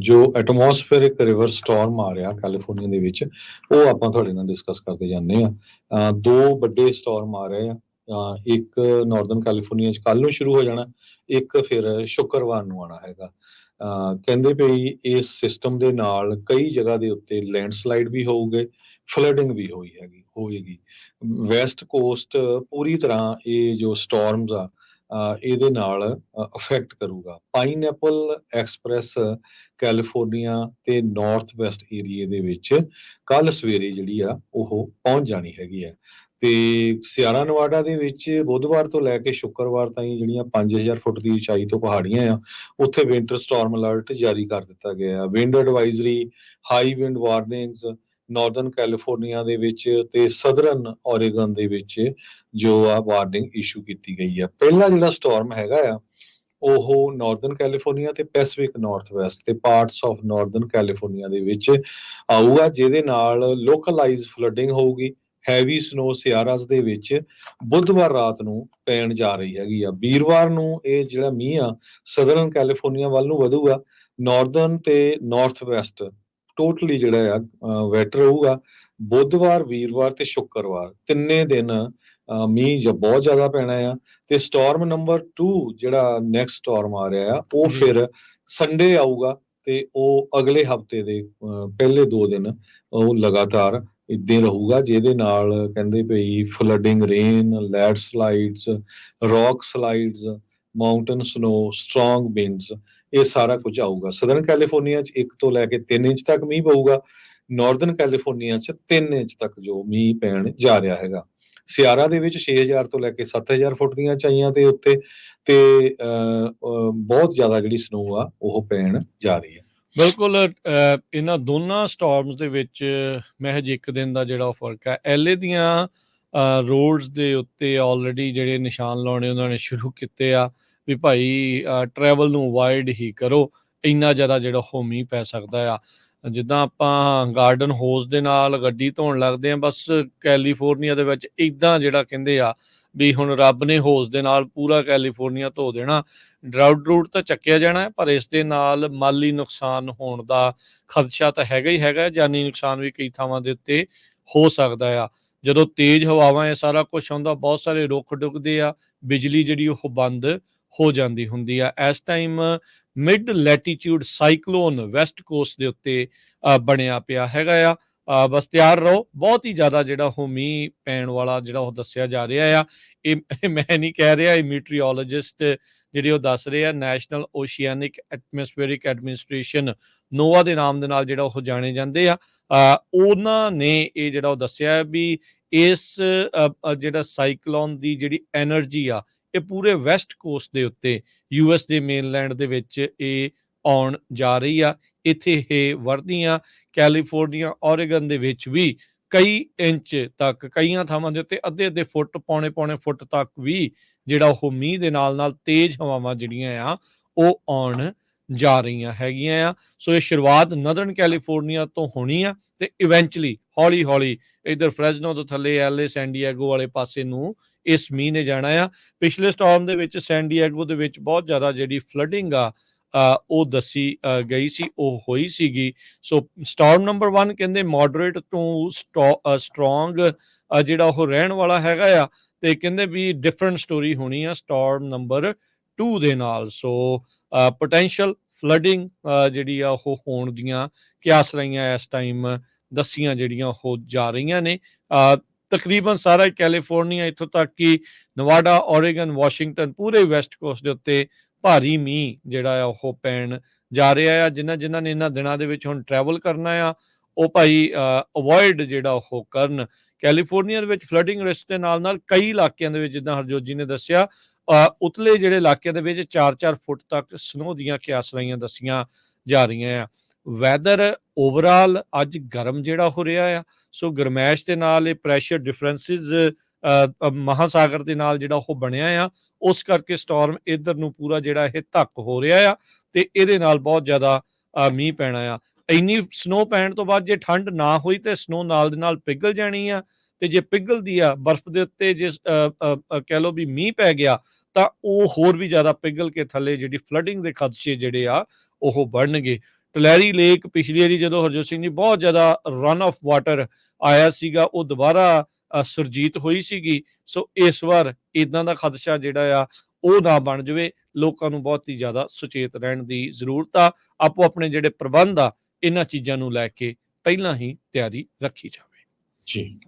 ਜੋ ਐਟਮੋਸਫੇਰਿਕ river storm ਆ ਰਿਹਾ ਕੈਲੀਫੋਰਨੀਆ ਦੇ ਵਿੱਚ, ਉਹ ਆਪਾਂ ਤੁਹਾਡੇ ਨਾਲ ਡਿਸਕਸ ਕਰਦੇ ਜਾਂਦੇ ਆ। ਦੋ ਵੱਡੇ ਸਟਾਰਮ ਆ ਰਹੇ ਆ। ਇੱਕ ਨਾਰਦਰਨ ਕੈਲੀਫੋਰਨੀਆ 'ਚ ਕੱਲ੍ਹ ਨੂੰ ਸ਼ੁਰੂ ਹੋ ਜਾਣਾ, ਇੱਕ ਫਿਰ ਸ਼ੁੱਕਰਵਾਰ ਨੂੰ ਆਉਣਾ ਹੈਗਾ। ਕਹਿੰਦੇ ਪਈ ਇਸ ਸਿਸਟਮ ਦੇ ਨਾਲ ਕਈ ਜਗ੍ਹਾ ਦੇ ਉੱਤੇ ਲੈਂਡਸਲਾਈਡ ਵੀ ਹੋਊਗੇ, ਫਲੱਡਿੰਗ ਵੀ ਹੋਏਗੀ। ਵੈਸਟ ਕੋਸਟ ਪੂਰੀ ਤਰ੍ਹਾਂ ਇਹ ਜੋ ਸਟਾਰਮਸ ਆ ਇਹਦੇ ਨਾਲ ਅਫੈਕਟ ਕਰੂਗਾ। ਪਾਈਨਐਪਲ ਐਕਸਪ੍ਰੈਸ ਕੈਲੀਫੋਰਨੀਆ ਤੇ ਨਾਰਥ ਵੈਸਟ ਏਰੀਏ ਦੇ ਵਿੱਚ ਕੱਲ ਸਵੇਰੇ ਜਿਹੜੀ ਆ ਉਹ ਪਹੁੰਚ ਜਾਣੀ ਹੈਗੀ ਆ। ਤੇ ਸਿਆਰਾ ਨਵਾਡਾ ਦੇ ਵਿੱਚ ਬੁੱਧਵਾਰ ਤੋਂ ਲੈ ਕੇ ਸ਼ੁੱਕਰਵਾਰ ਤਾਈਂ ਜਿਹੜੀਆਂ 5000 ਫੁੱਟ ਦੀ ਉਚਾਈ ਤੋਂ ਪਹਾੜੀਆਂ ਆ, ਉੱਥੇ ਵਿੰਟਰ ਸਟਾਰਮ ਅਲਰਟ ਜਾਰੀ ਕਰ ਦਿੱਤਾ ਗਿਆ ਆ। Wind advisory, high wind warnings Northern California ਦੇ ਵਿੱਚ ਤੇ ਸਦਰਨ ਓਰੇਗਨ ਦੇ ਵਿੱਚ ਜੋ ਆ ਵਾਰਨਿੰਗ ਇਸ਼ੂ ਕੀਤੀ ਗਈ ਆ। ਪਹਿਲਾ ਜਿਹੜਾ ਸਟਾਰਮ ਹੈਗਾ ਆ ਉਹ ਨਾਰਦਰਨ ਕੈਲੀਫੋਰਨੀਆ ਤੇ ਪੈਸੀਫਿਕ ਨਾਰਥ ਵੈਸਟ ਤੇ ਪਾਰਟਸ ਆਫ ਨਾਰਦਰਨ ਕੈਲੀਫੋਰਨੀਆ ਦੇ ਵਿੱਚ ਆਊਗਾ, ਜਿਹਦੇ ਨਾਲ ਲੋਕਲਾਈਜ਼ ਫਲੱਡਿੰਗ ਹੋਊਗੀ। ਹੈਵੀ ਸਨੋ ਸਿਆਰਾਸ ਦੇ ਵਿੱਚ ਬੁੱਧਵਾਰ ਰਾਤ ਨੂੰ ਪੈਣ ਜਾ ਰਹੀ ਹੈਗੀ ਆ। ਵੀਰਵਾਰ ਨੂੰ ਇਹ ਜਿਹੜਾ ਮੀਂਹ ਆ ਸਦਰਨ ਕੈਲੀਫੋਰਨੀਆ ਵੱਲ ਨੂੰ ਵਧੂਗਾ। ਨਾਰਦਰਨ ਤੇ ਨਾਰਥ ਵੈਸਟ ਟੋਟਲੀ ਜਿਹੜਾ ਆ ਵੈਟ ਰਹੂਗਾ। ਬੁੱਧਵਾਰ, ਵੀਰਵਾਰ ਤੇ ਸ਼ੁੱਕਰਵਾਰ ਤਿੰਨੇ ਦਿਨ ਮੀਂਹ ਬਹੁਤ ਜ਼ਿਆਦਾ ਪੈਣਾ ਆ। ਤੇ ਸਟਾਰਮ ਨੰਬਰ 2 ਜਿਹੜਾ ਨੈਕਸਟ ਸਟਾਰਮ ਆ ਰਿਹਾ ਆ ਉਹ ਜੀ ਫਿਰ ਸੰਡੇ ਆਊਗਾ ਤੇ ਉਹ ਅਗਲੇ ਹਫਤੇ ਦੇ ਪਹਿਲੇ 2 ਦਿਨ ਉਹ ਲਗਾਤਾਰ ਇੱਦਾਂ ਰਹੂਗਾ, ਜਿਹਦੇ ਨਾਲ ਕਹਿੰਦੇ ਪਈ flooding, rain, landslides, rock slides, mountain snow, strong winds, ਇਹ ਸਾਰਾ ਕੁਝ ਆਊਗਾ। ਸਦਰਨ ਕੈਲੀਫੋਰਨੀਆ 'ਚ 1 ਤੋਂ ਲੈ ਕੇ 3 ਇੰਚ ਤੱਕ ਮੀਂਹ ਪਊਗਾ। ਨਾਰਦਰਨ ਕੈਲੀਫੋਰਨੀਆ 'ਚ 3 ਇੰਚ ਤੱਕ ਜੋ ਮੀਂਹ ਪੈਣ ਜਾ ਰਿਹਾ ਹੈਗਾ। ਸਿਆਰਾ ਦੇ ਵਿੱਚ 6000 ਤੋਂ ਲੈ ਕੇ 7000 ਫੁੱਟ ਦੀਆਂ ਉਚਾਈਆਂ ਤੇ ਉੱਤੇ ਤੇ ਬਹੁਤ ਜ਼ਿਆਦਾ ਜਿਹੜੀ ਸਨੋ ਆ ਉਹ ਪੈਣ ਜਾ ਰਹੀ ਹੈ। ਬਿਲਕੁਲ। ਇਹਨਾਂ ਦੋਨਾਂ ਸਟਾਰਮਸ ਦੇ ਵਿੱਚ ਮਹਿਜ ਇੱਕ ਦਿਨ ਦਾ ਜਿਹੜਾ ਫਰਕ ਹੈ। ਐਲਏ ਦੀਆਂ ਰੋਡਸ ਦੇ ਉੱਤੇ ਆਲਰੇਡੀ ਜਿਹੜੇ ਨਿਸ਼ਾਨ ਲਾਉਣੇ ਉਹਨਾਂ ਨੇ ਸ਼ੁਰੂ ਕੀਤੇ ਆ ਵੀ ਭਾਈ ਟਰੈਵਲ ਨੂੰ ਅਵਾਇਡ ਹੀ ਕਰੋ, ਇੰਨਾ ਜ਼ਿਆਦਾ ਜਿਹੜਾ ਉਹ ਮੀਂਹ ਪੈ ਸਕਦਾ ਆ। ਜਿੱਦਾਂ ਆਪਾਂ ਗਾਰਡਨ ਹੋਜ਼ ਦੇ ਨਾਲ ਗੱਡੀ ਧੋਣ ਲੱਗਦੇ ਹਾਂ, ਬਸ ਕੈਲੀਫੋਰਨੀਆ ਦੇ ਵਿੱਚ ਇੱਦਾਂ ਜਿਹੜਾ ਕਹਿੰਦੇ ਆ ਵੀ ਹੁਣ ਰੱਬ ਨੇ ਹੋਜ਼ ਦੇ ਨਾਲ ਪੂਰਾ ਕੈਲੀਫੋਰਨੀਆ ਧੋ ਦੇਣਾ। ਡਰਾਊਟ ਤਾਂ ਚੱਕਿਆ ਜਾਣਾ, ਪਰ ਇਸ ਦੇ ਨਾਲ ਮਾਲੀ ਨੁਕਸਾਨ ਹੋਣ ਦਾ ਖਦਸ਼ਾ ਤਾਂ ਹੈਗਾ ਹੀ ਹੈਗਾ। ਜਾਨੀ ਨੁਕਸਾਨ ਵੀ ਕਈ ਥਾਵਾਂ ਦੇ ਉੱਤੇ ਹੋ ਸਕਦਾ ਆ। ਜਦੋਂ ਤੇਜ਼ ਹਵਾਵਾਂ ਇਹ ਸਾਰਾ ਕੁਛ ਆਉਂਦਾ, ਬਹੁਤ ਸਾਰੇ ਰੁੱਖ ਡੁੱਬਦੇ ਆ, ਬਿਜਲੀ ਜਿਹੜੀ ਉਹ ਬੰਦ ਹੋ ਜਾਂਦੀ ਹੁੰਦੀ ਆ। ਇਸ time mid latitude cyclone West cost ਦੇ ਉੱਤੇ ਬਣਿਆ ਪਿਆ ਹੈਗਾ ਆ। ਬਸ ਤਿਆਰ ਰਹੋ, ਬਹੁਤ ਹੀ ਜ਼ਿਆਦਾ ਜਿਹੜਾ ਉਹ ਮੀਂਹ ਪੈਣ ਵਾਲਾ ਜਿਹੜਾ ਉਹ ਦੱਸਿਆ ਜਾ ਰਿਹਾ ਆ। ਇਹ ਮੈਂ ਨਹੀਂ ਕਹਿ ਰਿਹਾ, ਇਹ ਮੀਟਰੀਓਲੋਜਿਸਟ ਜਿਹੜੇ ਉਹ ਦੱਸ ਰਹੇ ਆ। ਨੈਸ਼ਨਲ ਓਸ਼ੀਐਨਿਕ ਐਟਮੋਸਫੇਰਿਕ ਐਡਮਿਨਿਸਟ੍ਰੇਸ਼ਨ, ਨੋਵਾ ਦੇ ਨਾਮ ਦੇ ਨਾਲ ਜਿਹੜਾ ਉਹ ਜਾਣੇ ਜਾਂਦੇ ਆ, ਉਹਨਾਂ ਨੇ ਇਹ ਜਿਹੜਾ ਉਹ ਦੱਸਿਆ ਵੀ ਇਸ ਜਿਹੜਾ ਸਾਈਕਲੋਨ ਦੀ ਜਿਹੜੀ ਐਨਰਜੀ ਆ ਇਹ ਪੂਰੇ ਵੈਸਟ ਕੋਸਟ ਦੇ ਉੱਤੇ ਯੂਐਸ ਦੇ ਮੇਨਲੈਂਡ ਦੇ ਵਿੱਚ ਇਹ ਆਉਣ ਜਾ ਰਹੀ ਆ। ਇੱਥੇ ਇਹ ਵਰਦੀਆਂ ਕੈਲੀਫੋਰਨੀਆ, ਓਰੇਗਨ ਦੇ ਵਿੱਚ ਵੀ ਕਈ ਇੰਚ ਤੱਕ, ਕਈਆਂ ਥਾਵਾਂ ਦੇ ਉੱਤੇ ਅੱਧੇ ਫੁੱਟ, ਪੌਣੇ ਫੁੱਟ ਤੱਕ ਵੀ ਜਿਹੜਾ ਉਹ ਮੀਂਹ ਦੇ ਨਾਲ ਤੇਜ਼ ਹਵਾਵਾਂ ਜਿਹੜੀਆਂ ਆ ਉਹ ਆਉਣ ਜਾ ਰਹੀਆਂ ਹੈਗੀਆਂ ਆ। ਸੋ ਇਹ ਸ਼ੁਰੂਆਤ ਨਦਰਨ ਕੈਲੀਫੋਰਨੀਆ ਤੋਂ ਹੋਣੀ ਆ ਤੇ ਇਵੈਂਚੁਅਲੀ ਹੌਲੀ ਇਧਰ ਫ੍ਰੈਜ਼ਨੋ ਤੋਂ ਥੱਲੇ ਐਲਏ, ਸੈਨ ਡਿਏਗੋ ਵਾਲੇ ਪਾਸੇ ਨੂੰ ਇਸ ਮੀਂਹ ਨੇ ਜਾਣਾ ਆ। ਪਿਛਲੇ ਸਟਾਰਮ ਦੇ ਵਿੱਚ ਸੈਨ ਡਿਏਗੋ ਦੇ ਵਿੱਚ ਬਹੁਤ ਜ਼ਿਆਦਾ ਜਿਹੜੀ ਫਲੱਡਿੰਗ ਆ ਉਹ ਦੱਸੀ ਗਈ ਸੀ, ਉਹ ਹੋਈ ਸੀਗੀ। ਸੋ ਸਟਾਰਮ ਨੰਬਰ 1 ਕਹਿੰਦੇ ਮੋਡਰੇਟ ਟੂ ਸਟਰੋਂਗ ਜਿਹੜਾ ਉਹ ਰਹਿਣ ਵਾਲਾ ਹੈਗਾ ਆ, ਤੇ ਕਹਿੰਦੇ ਵੀ ਡਿਫਰੈਂਟ ਸਟੋਰੀ ਹੋਣੀ ਆ ਸਟਾਰਮ ਨੰਬਰ 2 ਦੇ ਨਾਲ। ਸੋ ਪੋਟੈਂਸ਼ੀਅਲ ਫਲੱਡਿੰਗ ਜਿਹੜੀ ਆ ਉਹ ਹੋਣ ਦੀਆਂ ਕਿਆਸਰਾਈਆਂ ਇਸ ਟਾਈਮ ਦੱਸੀਆਂ ਜਿਹੜੀਆਂ ਉਹ ਜਾ ਰਹੀਆਂ ਨੇ। ਤਕਰੀਬਨ ਸਾਰਾ ਕੈਲੀਫੋਰਨੀਆ, ਇੱਥੋਂ ਤੱਕ ਕਿ ਨਵਾਡਾ, ਓਰੇਗਨ, ਵਾਸ਼ਿੰਗਟਨ, ਪੂਰੇ ਵੈਸਟ ਕੋਸਟ ਦੇ ਉੱਤੇ ਭਾਰੀ ਮੀਂਹ ਜਿਹੜਾ ਆ ਉਹ ਪੈਣ ਜਾ ਰਿਹਾ ਆ। ਜਿਨ੍ਹਾਂ ਨੇ ਇਹਨਾਂ ਦਿਨਾਂ ਦੇ ਵਿੱਚ ਹੁਣ ਟਰੈਵਲ ਕਰਨਾ ਆ ਉਹ ਭਾਈ ਅਵੋਇਡ ਜਿਹੜਾ ਉਹ ਕਰਨ। ਕੈਲੀਫੋਰਨੀਆ ਦੇ ਵਿੱਚ ਫਲੱਡਿੰਗ ਰਿਸਕ ਦੇ ਨਾਲ ਕਈ ਇਲਾਕਿਆਂ ਦੇ ਵਿੱਚ, ਜਿੱਦਾਂ ਹਰਜੋਤ ਜੀ ਨੇ ਦੱਸਿਆ, ਉਤਲੇ ਜਿਹੜੇ ਇਲਾਕਿਆਂ ਦੇ ਵਿੱਚ 4-4 ਫੁੱਟ ਤੱਕ ਸਨੋ ਦੀਆਂ ਕਿਆਸਰਾਈਆਂ ਦੱਸੀਆਂ ਜਾ ਰਹੀਆਂ ਆ। ਵੈਦਰ ਓਵਰਆਲ ਅੱਜ ਗਰਮ ਜਿਹੜਾ ਹੋ ਰਿਹਾ ਆ। ਸੋ ਗਰਮੈਸ਼ ਦੇ ਨਾਲ ਇਹ ਪ੍ਰੈਸ਼ਰ ਡਿਫਰੈਂਸਿਸ ਮਹਾਸਾਗਰ ਦੇ ਨਾਲ ਜਿਹੜਾ ਉਹ ਬਣਿਆ ਆ, ਉਸ ਕਰਕੇ ਸਟਾਰਮ ਇੱਧਰ ਨੂੰ ਪੂਰਾ ਜਿਹੜਾ ਇਹ ਧੱਕ ਹੋ ਰਿਹਾ ਆ ਤੇ ਇਹਦੇ ਨਾਲ ਬਹੁਤ ਜ਼ਿਆਦਾ ਮੀਂਹ ਪੈਣਾ ਆ। ਇੰਨੀ ਸਨੋ ਪੈਣ ਤੋਂ ਬਾਅਦ ਜੇ ਠੰਡ ਨਾ ਹੋਈ ਤੇ ਸਨੋ ਨਾਲ ਦੇ ਨਾਲ ਪਿਘਲ ਜਾਣੀ ਆ, ਤੇ ਜੇ ਪਿਘਲਦੀ ਆ ਬਰਫ਼ ਦੇ ਉੱਤੇ, ਜੇ ਕਹਿ ਲਓ ਵੀ ਮੀਂਹ ਪੈ ਗਿਆ ਤਾਂ ਉਹ ਹੋਰ ਵੀ ਜ਼ਿਆਦਾ ਪਿਘਲ ਕੇ ਥੱਲੇ ਜਿਹੜੀ ਫਲੱਡਿੰਗ ਦੇ ਖਦਸ਼ੇ ਜਿਹੜੇ ਆ ਉਹ बढ़ਣਗੇ। ਟਲੈਰੀ ਲੇਕ ਪਿਛਲੀ ਵਾਰੀ ਜਦੋਂ ਹਰਜੋਤ ਸਿੰਘ ਜੀ ਬਹੁਤ ਜ਼ਿਆਦਾ ਰਨ ਆਫ ਵਾਟਰ ਆਇਆ ਸੀਗਾ, ਉਹ ਦੁਬਾਰਾ ਸੁਰਜੀਤ ਹੋਈ ਸੀਗੀ। ਸੋ ਇਸ ਵਾਰ ਇਦਾਂ ਦਾ ਖਦਸ਼ਾ ਜਿਹੜਾ ਆ ਉਹ ਨਾ ਬਣ ਜਾਵੇ। ਲੋਕਾਂ ਨੂੰ ਬਹੁਤ ਹੀ ਜ਼ਿਆਦਾ ਸੁਚੇਤ ਰਹਿਣ ਦੀ ਜ਼ਰੂਰਤ ਆ। ਆਪੋ ਆਪਣੇ ਜਿਹੜੇ ਪ੍ਰਬੰਧ ਆ ਇਹਨਾਂ ਚੀਜ਼ਾਂ ਨੂੰ ਲੈ ਕੇ ਪਹਿਲਾਂ ਹੀ ਤਿਆਰੀ ਰੱਖੀ ਜਾਵੇ। ਜੀ।